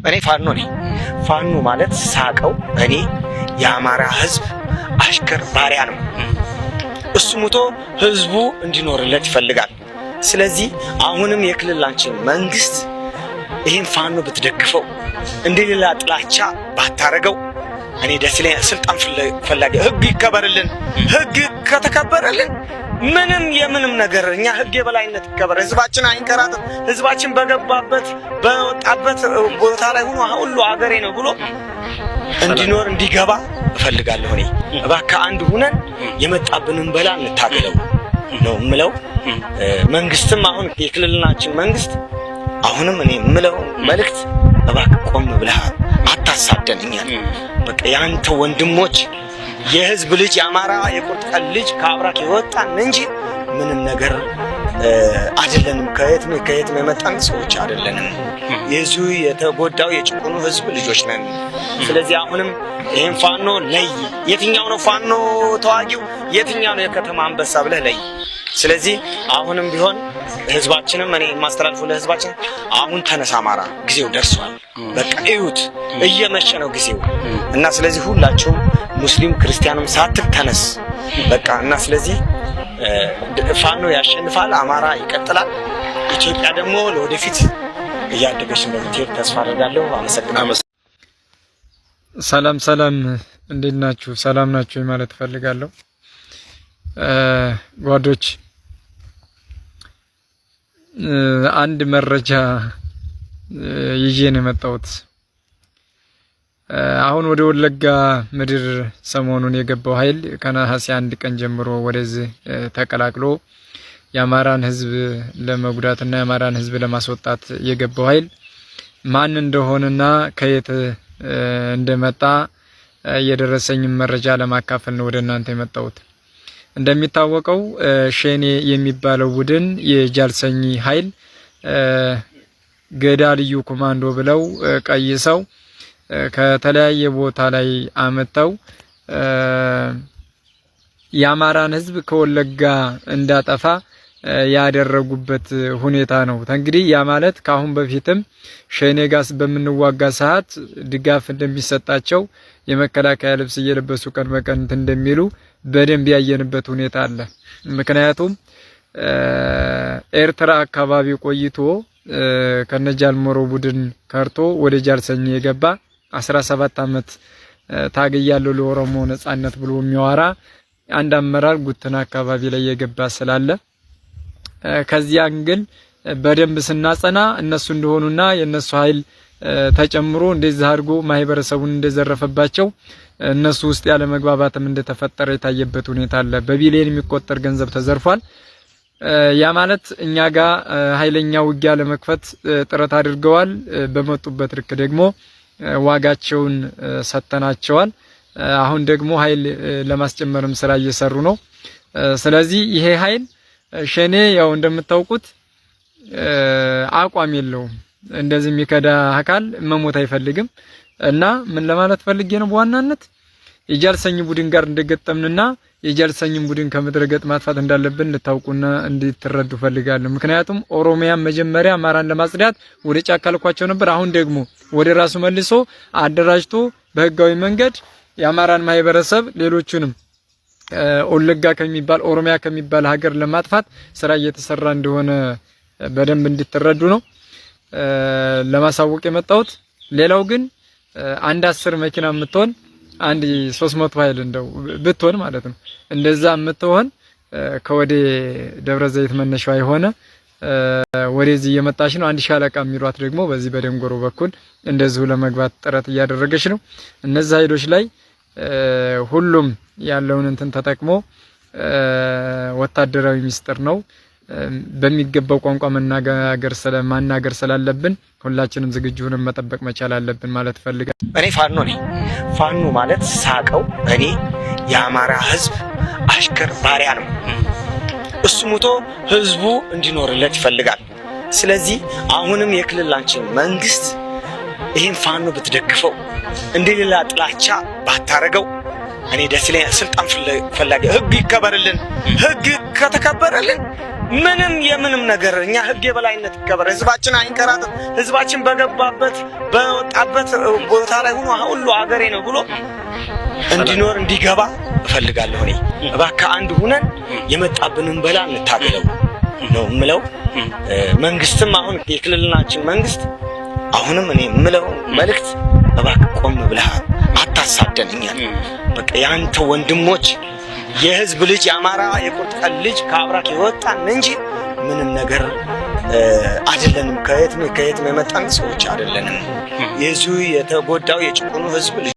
እኔ ፋኖ ነኝ። ፋኖ ማለት ሳቀው እኔ የአማራ ህዝብ አሽከር ባሪያ ነው። እሱ ሙቶ ህዝቡ እንዲኖርለት ይፈልጋል። ስለዚህ አሁንም የክልላችን መንግስት ይሄን ፋኖ ብትደግፈው እንደሌላ ጥላቻ ባታረገው እኔ ደስ ይለኛል። ስልጣን ፈላጊ ህግ ይከበርልን። ህግ ከተከበረልን ምንም የምንም ነገር እኛ ህግ የበላይነት ይከበር። ህዝባችን አይንከራተት። ህዝባችን በገባበት በወጣበት ቦታ ላይ ሆኖ ሁሉ አገሬ ነው ብሎ እንዲኖር እንዲገባ እፈልጋለሁ። እኔ እባክህ አንድ ሁነን የመጣብንን በላ እንታገለው ነው የምለው። መንግስትም አሁን የክልላችን መንግስት አሁንም እኔ የምለው መልእክት እባክህ ቆም ብለህ አታሳደንኛል። በቃ ያንተ ወንድሞች የህዝብ ልጅ የአማራ የቁርጥ ቀን ልጅ ከአብራክ የወጣን እንጂ ምንም ነገር አይደለንም። ከየትም የመጣን ሰዎች አይደለንም። የዚሁ የተጎዳው የጭቁኑ ህዝብ ልጆች ነን። ስለዚህ አሁንም ይሄን ፋኖ ለይ። የትኛው ነው ፋኖ ተዋጊው? የትኛው ነው የከተማ አንበሳ ብለህ ለይ። ስለዚህ አሁንም ቢሆን ህዝባችንም እኔ ማስተላልፈው ለህዝባችን አሁን ተነሳ፣ አማራ ጊዜው ደርሷል። በቃ እዩት፣ እየመሸ ነው ጊዜው እና ስለዚህ ሁላችሁም ሙስሊም ክርስቲያንም ሳትል ተነስ በቃ እና ስለዚህ ፋኖ ያሸንፋል፣ አማራ ይቀጥላል። ኢትዮጵያ ደግሞ ለወደፊት እያደገች እንደምትሄድ ተስፋ አደርጋለሁ። አመሰግናለሁ። ሰላም እንዴት ናችሁ? ሰላም ናችሁ ማለት ፈልጋለሁ። ጓዶች አንድ መረጃ ይዤ ነው የመጣሁት። አሁን ወደ ወለጋ ምድር ሰሞኑን የገባው ኃይል ከነሐሴ 1 ቀን ጀምሮ ወደዚህ ተቀላቅሎ የአማራን ህዝብ ለመጉዳትና የአማራን ህዝብ ለማስወጣት የገባው ኃይል ማን እንደሆነና ከየት እንደመጣ የደረሰኝ መረጃ ለማካፈል ነው ወደ እናንተ የመጣሁት። እንደሚታወቀው ሸኔ የሚባለው ቡድን የጃልሰኝ ኃይል ገዳ ልዩ ኮማንዶ ብለው ቀይሰው ከተለያየ ቦታ ላይ አመጣው የአማራን ህዝብ ከወለጋ እንዳጠፋ ያደረጉበት ሁኔታ ነው። እንግዲህ ያ ማለት ካሁን በፊትም ሸኔ ጋር በምንዋጋ ሰዓት ድጋፍ እንደሚሰጣቸው የመከላከያ ልብስ እየለበሱ ቀን በቀን እንደሚሉ በደንብ ያየንበት ሁኔታ አለ። ምክንያቱም ኤርትራ አካባቢ ቆይቶ ከነጃልሞሮ ቡድን ከርቶ ወደ ጃልሰኝ የገባ 17 አመት ታገያለው ለኦሮሞ ነጻነት ብሎ የሚያወራ አንድ አመራር ጉትና አካባቢ ላይ የገባ ስላለ ከዚያን ግን በደንብ ስናጸና እነሱ እንደሆኑና የነሱ ኃይል ተጨምሮ እንደዚህ አድርጎ ማህበረሰቡን እንደዘረፈባቸው እነሱ ውስጥ ያለ መግባባትም እንደተፈጠረ የታየበት ሁኔታ አለ። በቢሊየን የሚቆጠር ገንዘብ ተዘርፏል። ያ ማለት እኛ ጋር ኃይለኛ ውጊያ ለመክፈት ጥረት አድርገዋል። በመጡበት ልክ ደግሞ ዋጋቸውን ሰተናቸዋል። አሁን ደግሞ ኃይል ለማስጨመርም ስራ እየሰሩ ነው። ስለዚህ ይሄ ኃይል ሸኔ ያው እንደምታውቁት አቋም የለውም። እንደዚህ የሚከዳ አካል መሞት አይፈልግም እና ምን ለማለት ፈልጌ ነው በዋናነት የጃልሰኝ ቡድን ጋር እንደገጠምንና የጃልሰኝን ቡድን ከምድረ ገጽ ማጥፋት እንዳለብን ልታውቁና እንድትረዱ ፈልጋለሁ። ምክንያቱም ኦሮሚያ መጀመሪያ አማራን ለማጽዳት ወደ ጫካ ልኳቸው ነበር። አሁን ደግሞ ወደ ራሱ መልሶ አደራጅቶ በህጋዊ መንገድ የአማራን ማህበረሰብ ሌሎቹንም ወለጋ ከሚባል ኦሮሚያ ከሚባል ሀገር ለማጥፋት ስራ እየተሰራ እንደሆነ በደንብ እንድትረዱ ነው ለማሳወቅ የመጣሁት። ሌላው ግን አንድ 10 መኪና የምትሆን አንድ 300 ኃይል እንደው ብትሆን ማለት ነው እንደዛ የምትሆን ከወደ ደብረ ዘይት መነሻው የሆነ ወደዚህ እየመጣች ነው። አንድ ሻለቃ የሚሯት ደግሞ በዚህ በደንጎሮ በኩል እንደዚሁ ለመግባት ጥረት እያደረገች ነው። እነዚህ ኃይሎች ላይ ሁሉም ያለውን እንትን ተጠቅሞ ወታደራዊ ሚስጥር ነው በሚገባው ቋንቋ ማናገር ስላለብን ሁላችንም ዝግጁ ሆነን መጠበቅ መቻል አለብን ማለት ፈልጋለሁ። እኔ ፋኖ ነኝ። ፋኖ ማለት ሳቀው እኔ የአማራ ህዝብ አሽከር ባሪያ ነው። እሱ ሙቶ ህዝቡ እንዲኖርለት ይፈልጋል። ስለዚህ አሁንም የክልላችን መንግስት ይሄን ፋኖ ብትደግፈው እንደሌላ ጥላቻ ባታረገው እኔ ደስ ይለኛል። ስልጣን ፈላጊ ህግ ይከበርልን። ህግ ከተከበረልን ምንም የምንም ነገር እኛ ህግ የበላይነት ይከበር፣ ህዝባችን አይንከራተት፣ ህዝባችን በገባበት በወጣበት ቦታ ላይ ሆኖ ሁሉ ሀገሬ ነው ብሎ እንዲኖር እንዲገባ እፈልጋለሁ። እኔ እባክህ አንድ ሁነን የመጣብንን በላ እንታገለው ነው የምለው። መንግስትም አሁን የክልላችን መንግስት አሁንም እኔ የምለው መልእክት እባክህ ቆም ብለህ አታሳደንኛል። በቃ ያንተ ወንድሞች የህዝብ ልጅ የአማራ የቁርጥ ቀን ልጅ ከአብራክ የወጣን እንጂ ምንም ነገር አይደለንም። ከየትም የመጣን ሰዎች አይደለንም። የዚሁ የተጎዳው የጭቁኑ ህዝብ ልጅ